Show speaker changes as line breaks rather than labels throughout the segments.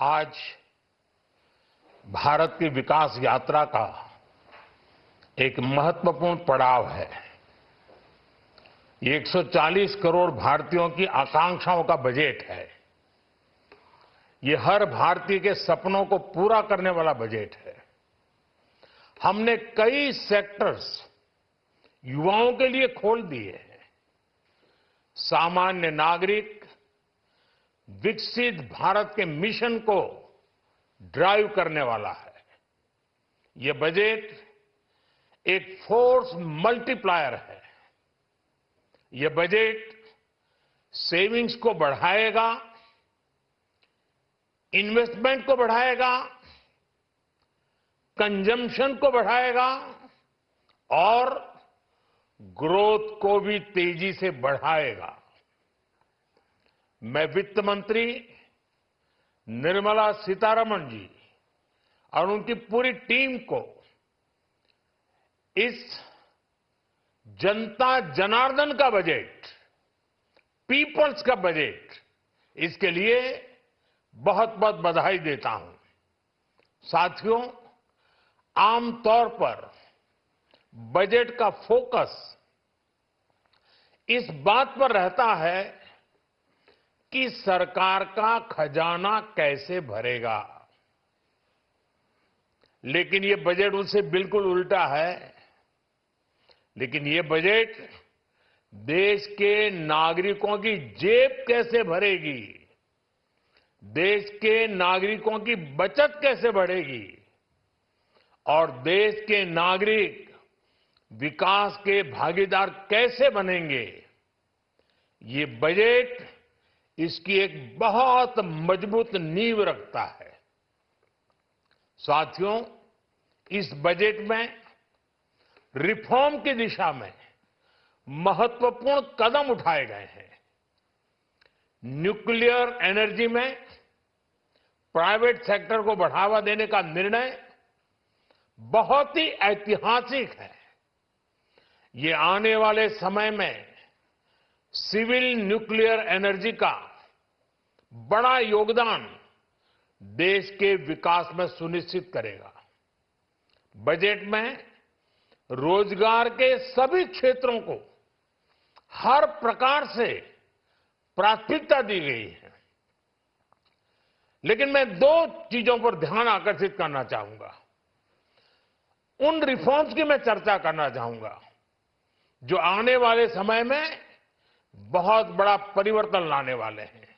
आज भारत की विकास यात्रा का एक महत्वपूर्ण पड़ाव है। ये 140 करोड़ भारतीयों की आकांक्षाओं का बजट है। ये हर भारतीय के सपनों को पूरा करने वाला बजट है। हमने कई सेक्टर्स युवाओं के लिए खोल दिए हैं। सामान्य नागरिक विकसित भारत के मिशन को ड्राइव करने वाला है। ये बजट एक फोर्स मल्टीप्लायर है। ये बजट सेविंग्स को बढ़ाएगा, इन्वेस्टमेंट को बढ़ाएगा, कंजम्पशन को बढ़ाएगा और ग्रोथ को भी तेजी से बढ़ाएगा। मैं वित्त मंत्री निर्मला सीतारमण जी और उनकी पूरी टीम को इस जनता जनार्दन का बजट, पीपल्स का बजट, इसके लिए बहुत बहुत बधाई देता हूं। साथियों, आमतौर पर बजट का फोकस इस बात पर रहता है कि सरकार का खजाना कैसे भरेगा, लेकिन ये बजट उससे बिल्कुल उल्टा है। लेकिन ये बजट देश के नागरिकों की जेब कैसे भरेगी, देश के नागरिकों की बचत कैसे बढ़ेगी और देश के नागरिक विकास के भागीदार कैसे बनेंगे, ये बजट इसकी एक बहुत मजबूत नींव रखता है। साथियों, इस बजट में रिफॉर्म की दिशा में महत्वपूर्ण कदम उठाए गए हैं। न्यूक्लियर एनर्जी में प्राइवेट सेक्टर को बढ़ावा देने का निर्णय बहुत ही ऐतिहासिक है। ये आने वाले समय में सिविल न्यूक्लियर एनर्जी का बड़ा योगदान देश के विकास में सुनिश्चित करेगा। बजट में रोजगार के सभी क्षेत्रों को हर प्रकार से प्राथमिकता दी गई है। लेकिन मैं दो चीजों पर ध्यान आकर्षित करना चाहूंगा। उन रिफॉर्म्स की मैं चर्चा करना चाहूंगा जो आने वाले समय में बहुत बड़ा परिवर्तन लाने वाले हैं।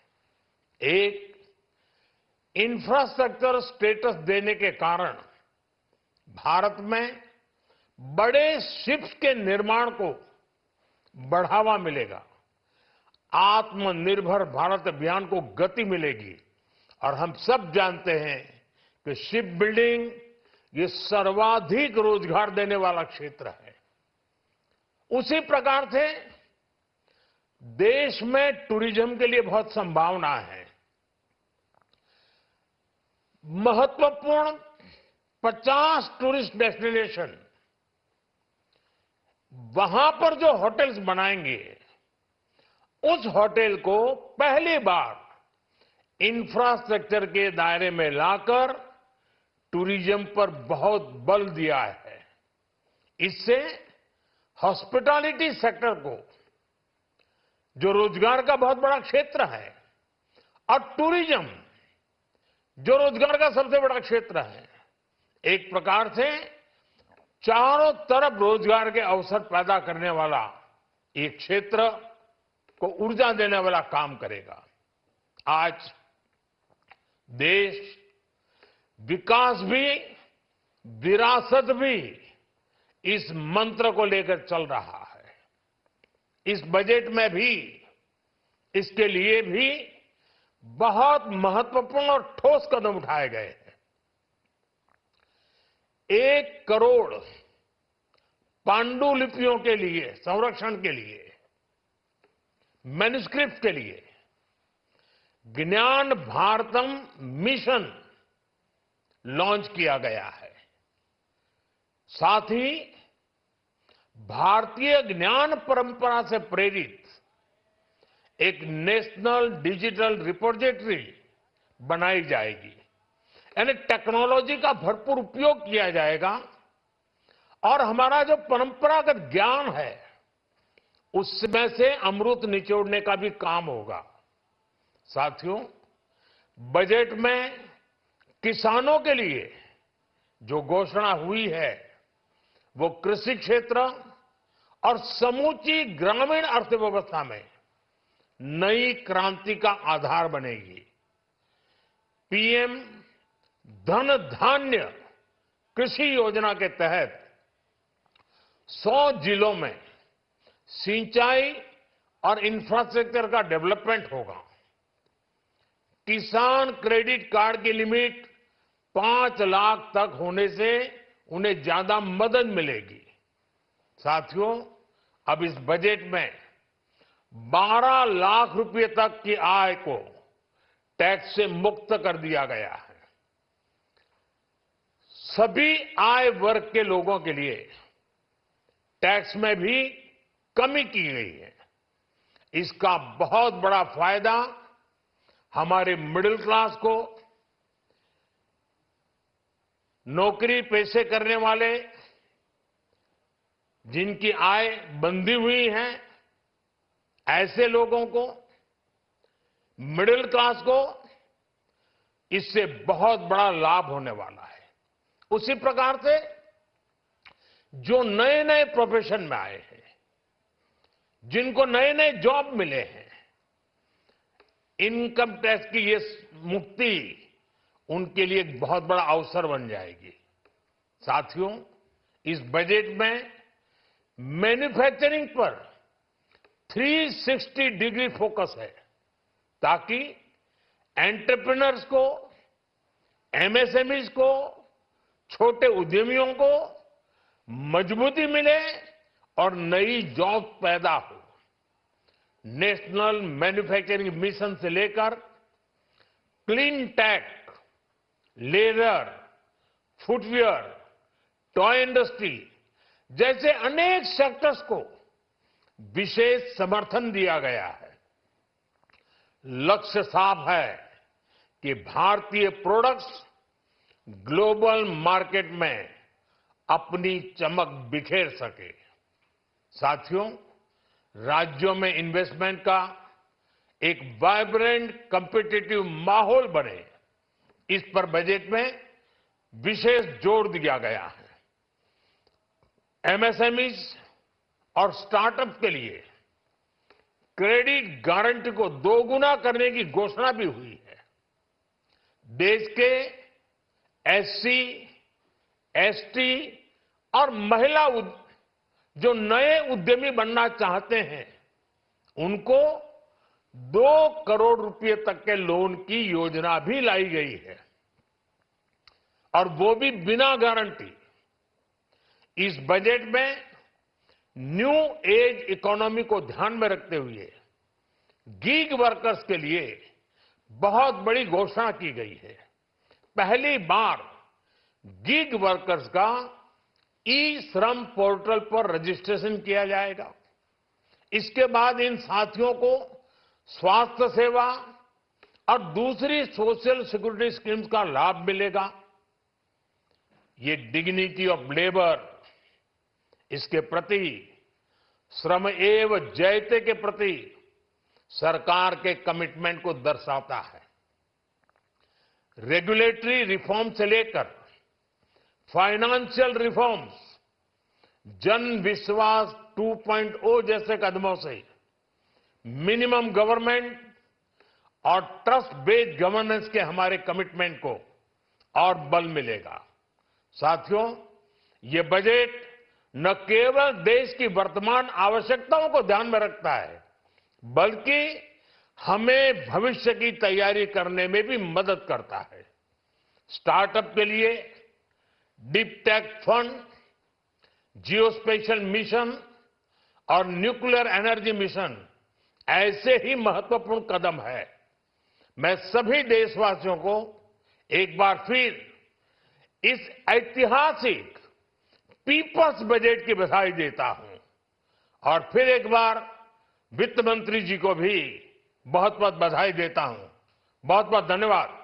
एक, इंफ्रास्ट्रक्चर स्टेटस देने के कारण भारत में बड़े शिप्स के निर्माण को बढ़ावा मिलेगा। आत्मनिर्भर भारत अभियान को गति मिलेगी और हम सब जानते हैं कि शिप बिल्डिंग ये सर्वाधिक रोजगार देने वाला क्षेत्र है। उसी प्रकार से देश में टूरिज्म के लिए बहुत संभावना है। महत्वपूर्ण 50 टूरिस्ट डेस्टिनेशन, वहां पर जो होटल्स बनाएंगे, उस होटल को पहली बार इंफ्रास्ट्रक्चर के दायरे में लाकर टूरिज्म पर बहुत बल दिया है। इससे हॉस्पिटैलिटी सेक्टर को, जो रोजगार का बहुत बड़ा क्षेत्र है, और टूरिज्म जो रोजगार का सबसे बड़ा क्षेत्र है, एक प्रकार से चारों तरफ रोजगार के अवसर पैदा करने वाला एक क्षेत्र को ऊर्जा देने वाला काम करेगा। आज देश विकास भी, विरासत भी, इस मंत्र को लेकर चल रहा है। इस बजट में भी इसके लिए भी बहुत महत्वपूर्ण और ठोस कदम उठाए गए हैं। 1 करोड़ पांडुलिपियों के लिए संरक्षण के लिए, मैन्युस्क्रिप्ट के लिए ज्ञान भारतम मिशन लॉन्च किया गया है। साथ ही भारतीय ज्ञान परंपरा से प्रेरित एक नेशनल डिजिटल रिपोजिटरी बनाई जाएगी, यानी टेक्नोलॉजी का भरपूर उपयोग किया जाएगा और हमारा जो परंपरागत ज्ञान है उसमें से अमृत निचोड़ने का भी काम होगा। साथियों, बजट में किसानों के लिए जो घोषणा हुई है वो कृषि क्षेत्र और समूची ग्रामीण अर्थव्यवस्था में नई क्रांति का आधार बनेगी। पीएम धन धान्य कृषि योजना के तहत 100 जिलों में सिंचाई और इंफ्रास्ट्रक्चर का डेवलपमेंट होगा। किसान क्रेडिट कार्ड की लिमिट 5 लाख तक होने से उन्हें ज्यादा मदद मिलेगी। साथियों, अब इस बजट में 12 लाख रुपए तक की आय को टैक्स से मुक्त कर दिया गया है। सभी आय वर्ग के लोगों के लिए टैक्स में भी कमी की गई है। इसका बहुत बड़ा फायदा हमारे मिडिल क्लास को, नौकरी पेशे करने वाले जिनकी आय बंधी हुई है ऐसे लोगों को, मिडिल क्लास को इससे बहुत बड़ा लाभ होने वाला है। उसी प्रकार से जो नए नए प्रोफेशन में आए हैं, जिनको नए नए जॉब मिले हैं, इनकम टैक्स की ये मुक्ति उनके लिए एक बहुत बड़ा अवसर बन जाएगी। साथियों, इस बजट में मैन्युफैक्चरिंग पर 360 डिग्री फोकस है ताकि एंटरप्रेन्योर्स को, एमएसएमईज को, छोटे उद्यमियों को मजबूती मिले और नई जॉब पैदा हो। नेशनल मैन्युफैक्चरिंग मिशन से लेकर clean tech, leather, footwear, toy industry जैसे अनेक सेक्टर्स को विशेष समर्थन दिया गया है। लक्ष्य साफ है कि भारतीय प्रोडक्ट्स ग्लोबल मार्केट में अपनी चमक बिखेर सके। साथियों, राज्यों में इन्वेस्टमेंट का एक वाइब्रेंट कॉम्पिटिटिव माहौल बने, इस पर बजट में विशेष जोर दिया गया है। एमएसएमईज और स्टार्टअप के लिए क्रेडिट गारंटी को दोगुना करने की घोषणा भी हुई है। देश के एससी, एसटी और महिला जो नए उद्यमी बनना चाहते हैं उनको 2 करोड़ रुपए तक के लोन की योजना भी लाई गई है और वो भी बिना गारंटी। इस बजट में न्यू एज इकोनॉमी को ध्यान में रखते हुए गीग वर्कर्स के लिए बहुत बड़ी घोषणा की गई है। पहली बार गीग वर्कर्स का ई श्रम पोर्टल पर रजिस्ट्रेशन किया जाएगा। इसके बाद इन साथियों को स्वास्थ्य सेवा और दूसरी सोशल सिक्योरिटी स्कीम्स का लाभ मिलेगा। ये डिग्निटी ऑफ लेबर, इसके प्रति श्रम एव जयते के प्रति सरकार के कमिटमेंट को दर्शाता है। रेगुलेटरी रिफॉर्म से लेकर फाइनेंशियल रिफॉर्म्स, जन विश्वास 2.0 जैसे कदमों से मिनिमम गवर्नमेंट और ट्रस्ट बेस्ड गवर्नेंस के हमारे कमिटमेंट को और बल मिलेगा। साथियों, ये बजट न केवल देश की वर्तमान आवश्यकताओं को ध्यान में रखता है, बल्कि हमें भविष्य की तैयारी करने में भी मदद करता है। स्टार्टअप के लिए deep tech fund, geospatial mission और न्यूक्लियर एनर्जी मिशन ऐसे ही महत्वपूर्ण कदम है। मैं सभी देशवासियों को एक बार फिर इस ऐतिहासिक पीपल्स बजट की बधाई देता हूं और फिर एक बार वित्त मंत्री जी को भी बहुत बहुत बधाई देता हूं। बहुत बहुत धन्यवाद।